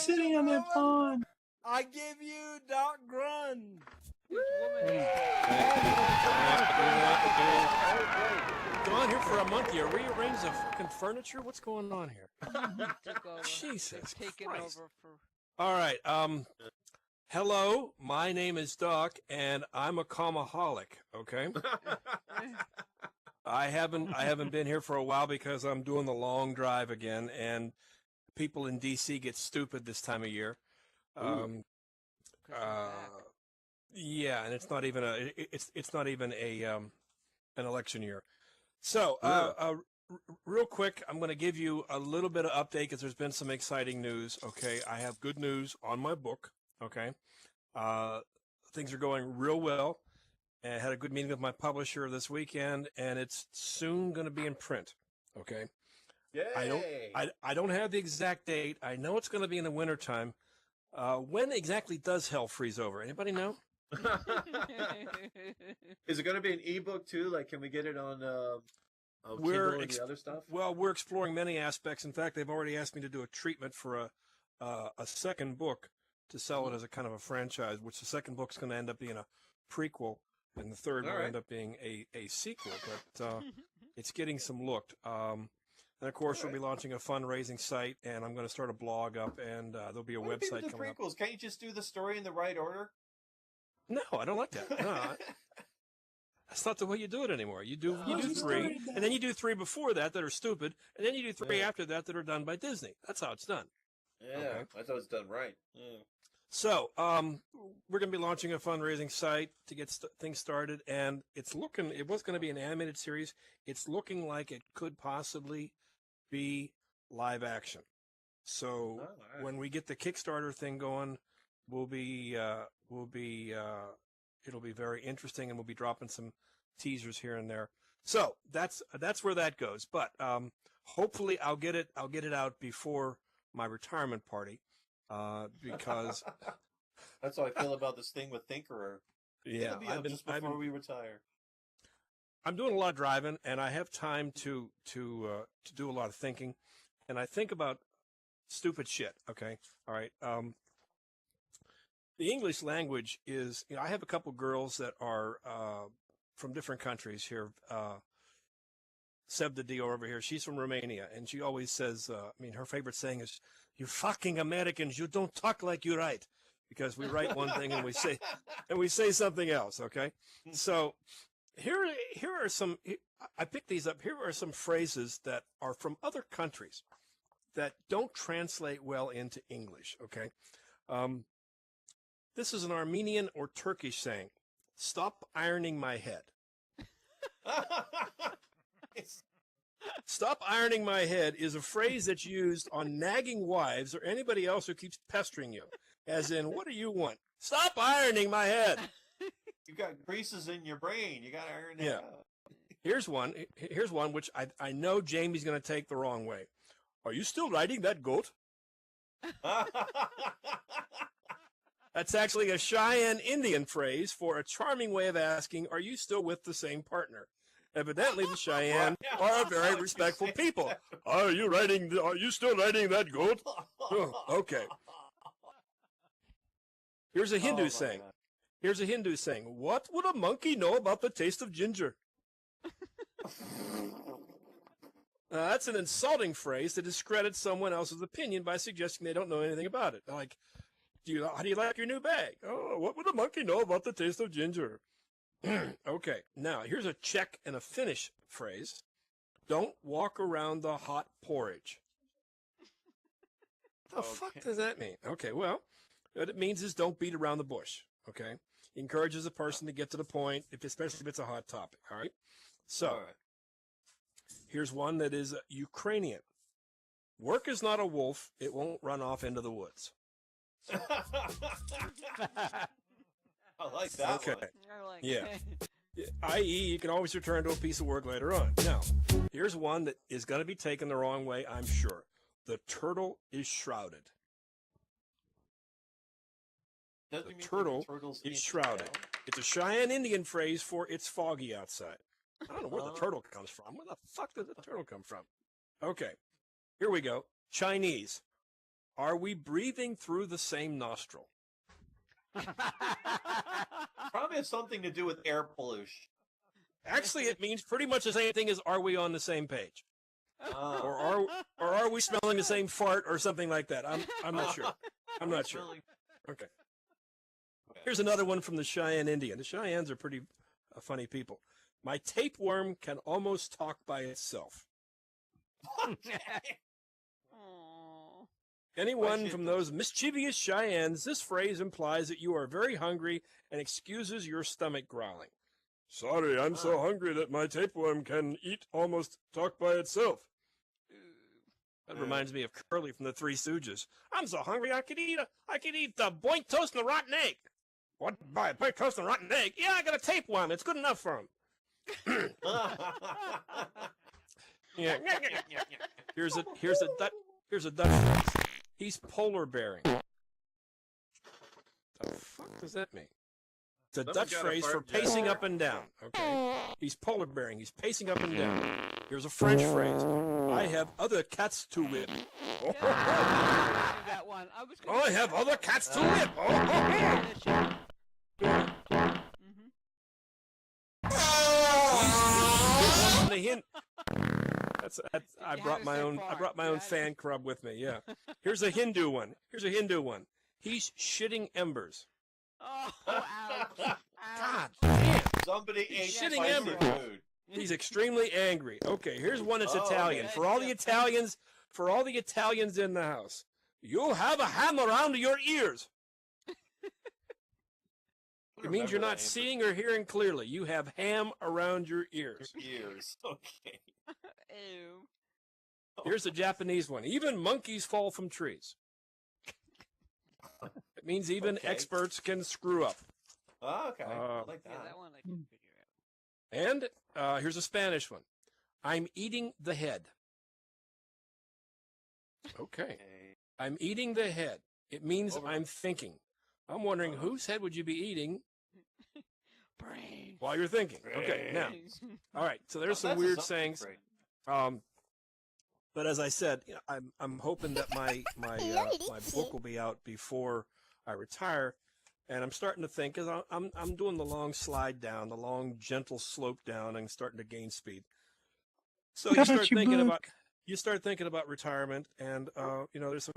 sitting on that pond. I give you Doc Grun. Gone here for a month. You rearranged the fucking furniture? What's going on here? Took over. Jesus Taken Christ. over for. All right. Hello. My name is Doc, and I'm a comaholic. Okay. I haven't been here for a while because I'm doing the long drive again, and people in D.C. get stupid this time of year. Yeah, and it's not even an election year. So, real quick, I'm going to give you a little bit of update because there's been some exciting news. Okay, I have good news on my book. Okay, things are going real well. And I had a good meeting with my publisher this weekend, and it's soon going to be in print. Okay. Yay! I don't have the exact date. I know it's going to be in the wintertime. When exactly does hell freeze over? Anybody know? Is it going to be an ebook too? Like, can we get it on We're Kindle and the other stuff? Well, we're exploring many aspects. In fact, they've already asked me to do a treatment for a second book to sell it as a kind of a franchise, which the second book's going to end up being a prequel, and the third will end up being a sequel. But it's getting some look. And of course, we'll be launching a fundraising site, and I'm going to start a blog up, and there'll be a website coming up. Prequels? Can't you just do the story in the right order? No, I don't like that. No, that's not the way you do it anymore. You do three, and then you do three before that are stupid, and then you do three after that are done by Disney. That's how it's done. Yeah, okay. I thought it was done right. Yeah. So, we're going to be launching a fundraising site to get things started, and it was going to be an animated series. It's looking like it could possibly be live action. So when we get the Kickstarter thing going, it'll be very interesting, and we'll be dropping some teasers here and there. So that's where that goes. But hopefully I'll get it out before my retirement party, because that's how I feel about this thing with Thinkerer. Yeah, it'll be out just before we retire. I'm doing a lot of driving, and I have time to do a lot of thinking, and I think about stupid shit. Okay, all right. The English language is, I have a couple girls that are from different countries here. Seb the Dio over here, she's from Romania, and she always says, her favorite saying is, "You fucking Americans, you don't talk like you write," because we write one thing and we say something else. Okay, so. Here are some, I picked these up. Here are some phrases that are from other countries that don't translate well into English, okay? This is an Armenian or Turkish saying, "Stop ironing my head." Stop ironing my head is a phrase that's used on nagging wives or anybody else who keeps pestering you. As in, what do you want? Stop ironing my head. You got creases in your brain. You got to iron it out. Here's one which I know Jamie's going to take the wrong way. "Are you still riding that goat?" That's actually a Cheyenne Indian phrase for a charming way of asking, "Are you still with the same partner?" Evidently, the Cheyenne are a very respectful people. Are you still riding that goat?" Oh, okay. Here's a Hindu saying. God. Here's a Hindu saying, "What would a monkey know about the taste of ginger?" That's an insulting phrase to discredit someone else's opinion by suggesting they don't know anything about it. Like, how do you like your new bag? "Oh, what would a monkey know about the taste of ginger?" Okay, now here's a Czech and a Finnish phrase. "Don't walk around the hot porridge." What the fuck does that mean? Okay, well, what it means is don't beat around the bush. Okay, encourages a person to get to the point, especially if it's a hot topic. All right. So, here's one that is Ukrainian. "Work is not a wolf; it won't run off into the woods." I like that. Okay. One. Yeah. I.e., you can always return to a piece of work later on. Now, here's one that is going to be taken the wrong way, I'm sure. "The turtle is shrouded." The turtle is shrouded. It's a Cheyenne Indian phrase for "it's foggy outside." I don't know where the turtle comes from. Where the fuck did the turtle come from? Okay, here we go. Chinese. Are we breathing through the same nostril? Probably has something to do with air pollution. Actually, it means pretty much the same thing as are we on the same page? Oh. Or are we smelling the same fart or something like that? I'm not sure. I'm not sure. Okay. Here's another one from the Cheyenne Indian. The Cheyennes are pretty funny people. My tapeworm can almost talk by itself. Anyone from those mischievous Cheyennes, this phrase implies that you are very hungry and excuses your stomach growling. Sorry, I'm so hungry that my tapeworm can almost talk by itself. That reminds me of Curly from the Three Stooges. I'm so hungry I could eat the boiled toast and a rotten egg. What? Boiled toast and a rotten egg? Yeah, I got a tapeworm. It's good enough for him. Yeah. Here's a Dutch phrase. He's polar bearing. The fuck does that mean? It's a Dutch phrase for pacing up and down. Okay. He's polar bearing. He's pacing up and down. Here's a French phrase. I have other cats to whip. Oh, That one. I have other cats to whip. The hint. I brought my own fan club with me. Yeah. Here's a Hindu one. He's shitting embers. Oh, ouch. God damn. Somebody ate Shitting spicy embers. food. He's extremely angry. Okay, here's one that's Italian. okay. For all the Italians in the house, you have a ham around your ears. It means you're not seeing or hearing clearly. You have ham around your ears. Ears. Okay. Ew. Here's a Japanese one. Even monkeys fall from trees. It means even experts can screw up. Oh, okay. I like Yeah, that. that one I can figure out. And here's a Spanish one. I'm eating the head. Okay. I'm eating the head. It means I'm thinking. I'm wondering whose head would you be eating Brain. while you're thinking? Okay, now. All right, so there's some That's a weird something sayings. great. But as I said, I'm hoping that my book will be out before I retire, and I'm starting to think, because I'm doing the long slide down, the long gentle slope down, and starting to gain speed. So you start thinking about retirement, and there's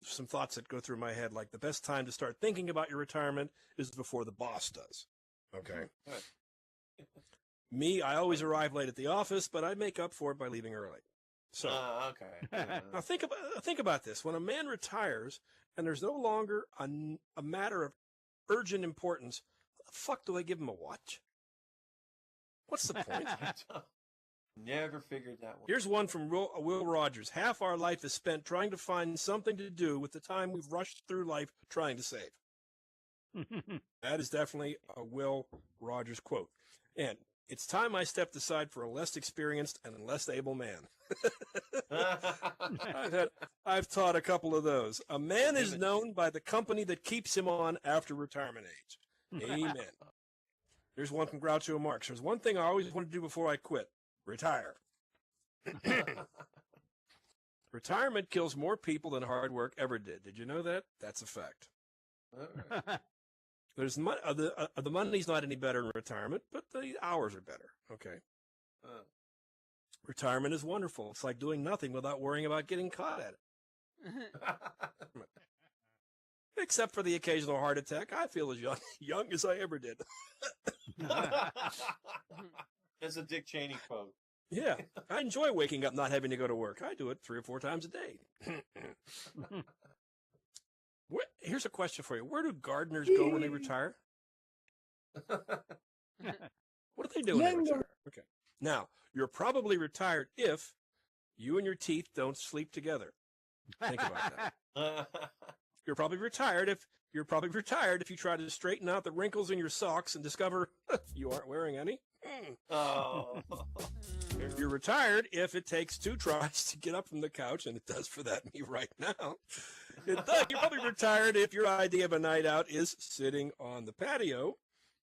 some thoughts that go through my head, like the best time to start thinking about your retirement is before the boss does. Okay. Good. Me, I always arrive late at the office, but I make up for it by leaving early. So okay. now think about this. When a man retires and there's no longer a matter of urgent importance, what the fuck do I give him a watch? What's the point? Never figured that one. Here's one from Will Rogers. Half our life is spent trying to find something to do with the time we've rushed through life trying to save. That is definitely a Will Rogers quote. And it's time I stepped aside for a less experienced and less able man. I've taught a couple of those. A man is known by the company that keeps him on after retirement age. Amen. There's one from Groucho Marx. There's one thing I always want to do before I quit. Retire. Retirement kills more people than hard work ever did. Did you know that? That's a fact. There's the money's not any better in retirement, but the hours are better. Okay. Retirement is wonderful. It's like doing nothing without worrying about getting caught at it. Except for the occasional heart attack, I feel as young as I ever did. That's a Dick Cheney quote. Yeah, I enjoy waking up not having to go to work. I do it 3 or 4 times a day. Here's a question for you. Where do gardeners go when they retire? What do they do when they retire? Okay. Now, you're probably retired if you and your teeth don't sleep together. Think about that. You're probably retired if you try to straighten out the wrinkles in your socks and discover you aren't wearing any. Oh. You're retired if it takes 2 tries to get up from the couch, and it does for me right now. You're probably retired if your idea of a night out is sitting on the patio.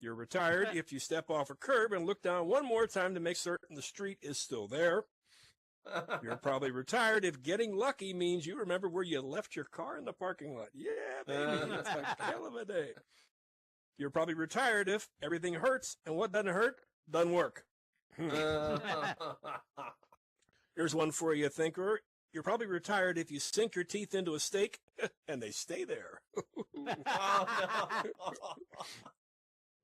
You're retired if you step off a curb and look down one more time to make certain the street is still there. You're probably retired if getting lucky means you remember where you left your car in the parking lot. Yeah, baby, it's a hell of a day. You're probably retired if everything hurts and what doesn't hurt doesn't work. Here's one for you, thinker. You're probably retired if you sink your teeth into a steak and they stay there.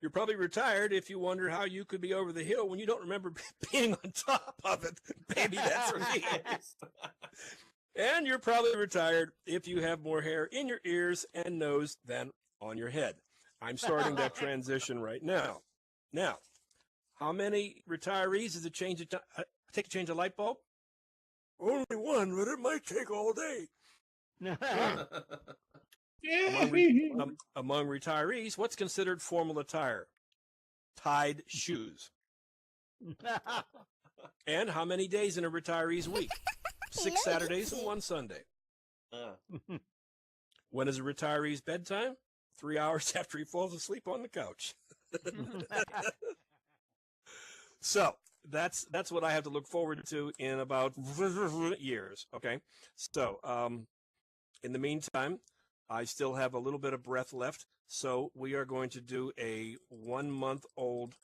You're probably retired if you wonder how you could be over the hill when you don't remember being on top of it. Baby, that's me. And you're probably retired if you have more hair in your ears and nose than on your head. I'm starting that transition right now. Now, how many retirees does it take to change a light bulb? Only one, but it might take all day. Among retirees, what's considered formal attire? Tied shoes. And how many days in a retiree's week? 6 Saturdays and 1 Sunday. When is a retiree's bedtime? 3 hours after he falls asleep on the couch. So that's what I have to look forward to in about years. Okay. So in the meantime, I still have a little bit of breath left. So we are going to do a 1-month-old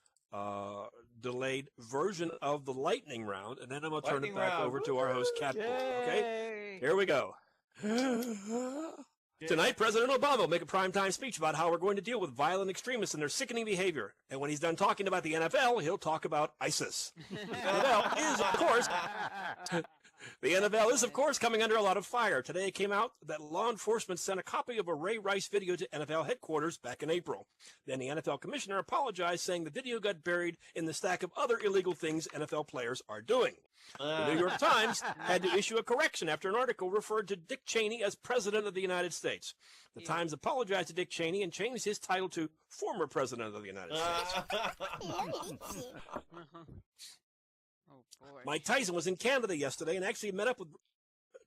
delayed version of the lightning round, and then I'm going to turn it back over to our host, Cat. Okay. Here we go. Tonight, President Obama will make a primetime speech about how we're going to deal with violent extremists and their sickening behavior. And when he's done talking about the NFL, he'll talk about ISIS. The NFL is, of course, coming under a lot of fire. Today it came out that law enforcement sent a copy of a Ray Rice video to NFL headquarters back in April. Then the NFL commissioner apologized, saying the video got buried in the stack of other illegal things NFL players are doing. The New York Times had to issue a correction after an article referred to Dick Cheney as President of the United States. The Times apologized to Dick Cheney and changed his title to former President of the United States. Oh, boy. Mike Tyson was in Canada yesterday and actually met up with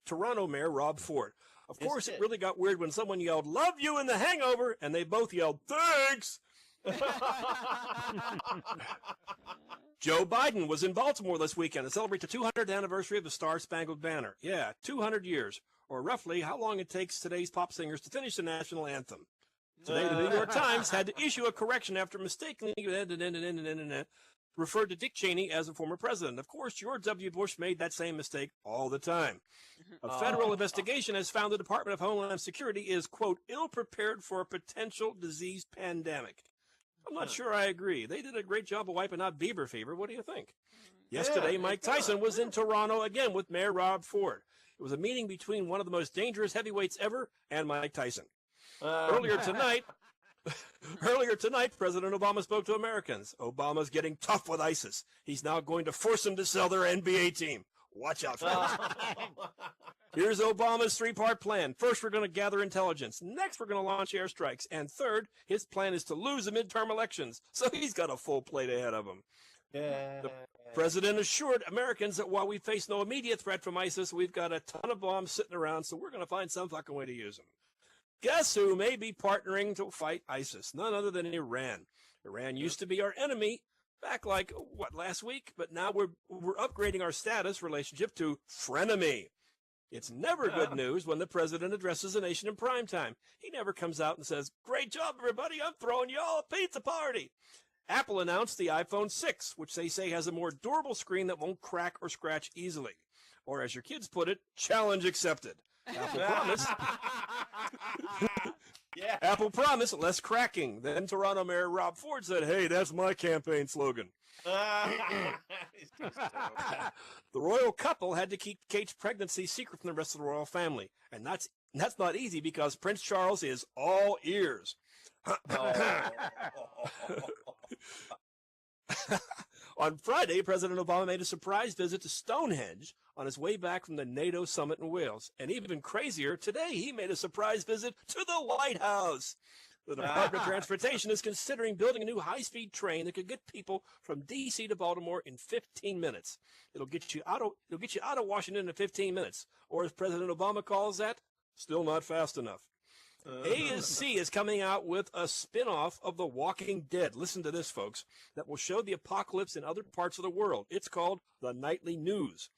Toronto Mayor Rob Ford. Of course, it really got weird when someone yelled, "Love you" in The Hangover, and they both yelled, "Thanks." Joe Biden was in Baltimore this weekend to celebrate the 200th anniversary of the Star-Spangled Banner. Yeah, 200 years, or roughly how long it takes today's pop singers to finish the national anthem. Today, the New York Times had to issue a correction after mistakenly referred to Dick Cheney as a former president. Of course, George W. Bush made that same mistake all the time. A federal investigation has found the Department of Homeland Security is, quote, ill-prepared for a potential disease pandemic. I'm not sure I agree. They did a great job of wiping out Bieber fever. What do you think? Yesterday, Mike Tyson was in Toronto again with Mayor Rob Ford. It was a meeting between one of the most dangerous heavyweights ever and Mike Tyson. Earlier tonight, President Obama spoke to Americans. Obama's getting tough with ISIS. He's now going to force them to sell their NBA team. Watch out, folks. Here's Obama's 3-part plan. First, we're going to gather intelligence. Next, we're going to launch airstrikes. And third, his plan is to lose the midterm elections. So he's got a full plate ahead of him. The president assured Americans that while we face no immediate threat from ISIS, we've got a ton of bombs sitting around, so we're going to find some fucking way to use them. Guess who may be partnering to fight ISIS? None other than Iran. Iran used to be our enemy back last week? But now we're upgrading our status relationship to frenemy. It's never good news when the president addresses the nation in prime time. He never comes out and says, "Great job, everybody. I'm throwing you all a pizza party." Apple announced the iPhone 6, which they say has a more durable screen that won't crack or scratch easily. Or as your kids put it, challenge accepted. Apple promised. Apple promised less cracking. Then Toronto Mayor Rob Ford said, "Hey, that's my campaign slogan." The royal couple had to keep Kate's pregnancy secret from the rest of the royal family. And that's not easy because Prince Charles is all ears. On Friday, President Obama made a surprise visit to Stonehenge on his way back from the NATO summit in Wales. And even crazier, today he made a surprise visit to the White House. The Department of Transportation is considering building a new high-speed train that could get people from D.C. to Baltimore in 15 minutes. It'll get you out of Washington in 15 minutes. Or as President Obama calls that, still not fast enough. ASC is coming out with a spin-off of The Walking Dead. Listen to this, folks. That will show the apocalypse in other parts of the world. It's called The Nightly News.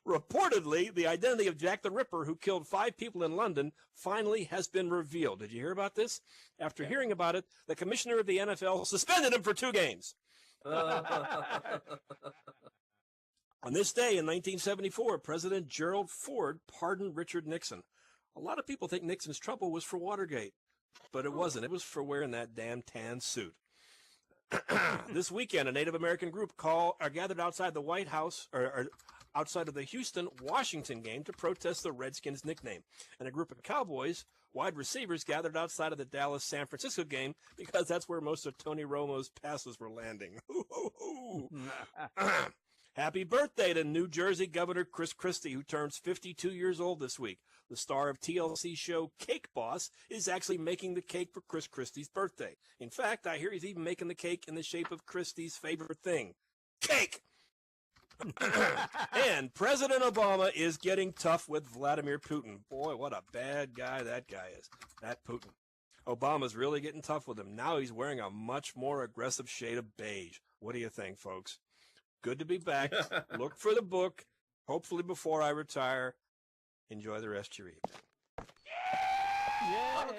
Reportedly, the identity of Jack the Ripper, who killed 5 people in London, finally has been revealed. Did you hear about this? After hearing about it, the commissioner of the NFL suspended him for 2 games. On this day in 1974, President Gerald Ford pardoned Richard Nixon. A lot of people think Nixon's trouble was for Watergate, but it wasn't. It was for wearing that damn tan suit. This weekend, a Native American group gathered outside the White House, or outside of the Houston-Washington game to protest the Redskins nickname. And a group of Cowboys, wide receivers, gathered outside of the Dallas-San Francisco game because that's where most of Tony Romo's passes were landing. Happy birthday to New Jersey Governor Chris Christie, who turns 52 years old this week. The star of TLC show Cake Boss is actually making the cake for Chris Christie's birthday. In fact, I hear he's even making the cake in the shape of Christie's favorite thing, cake! And President Obama is getting tough with Vladimir Putin. Boy, what a bad guy that guy is, that Putin. Obama's really getting tough with him. Now he's wearing a much more aggressive shade of beige. What do you think, folks? Good to be back. Look for the book, hopefully before I retire. Enjoy the rest of your evening. Yeah. Okay.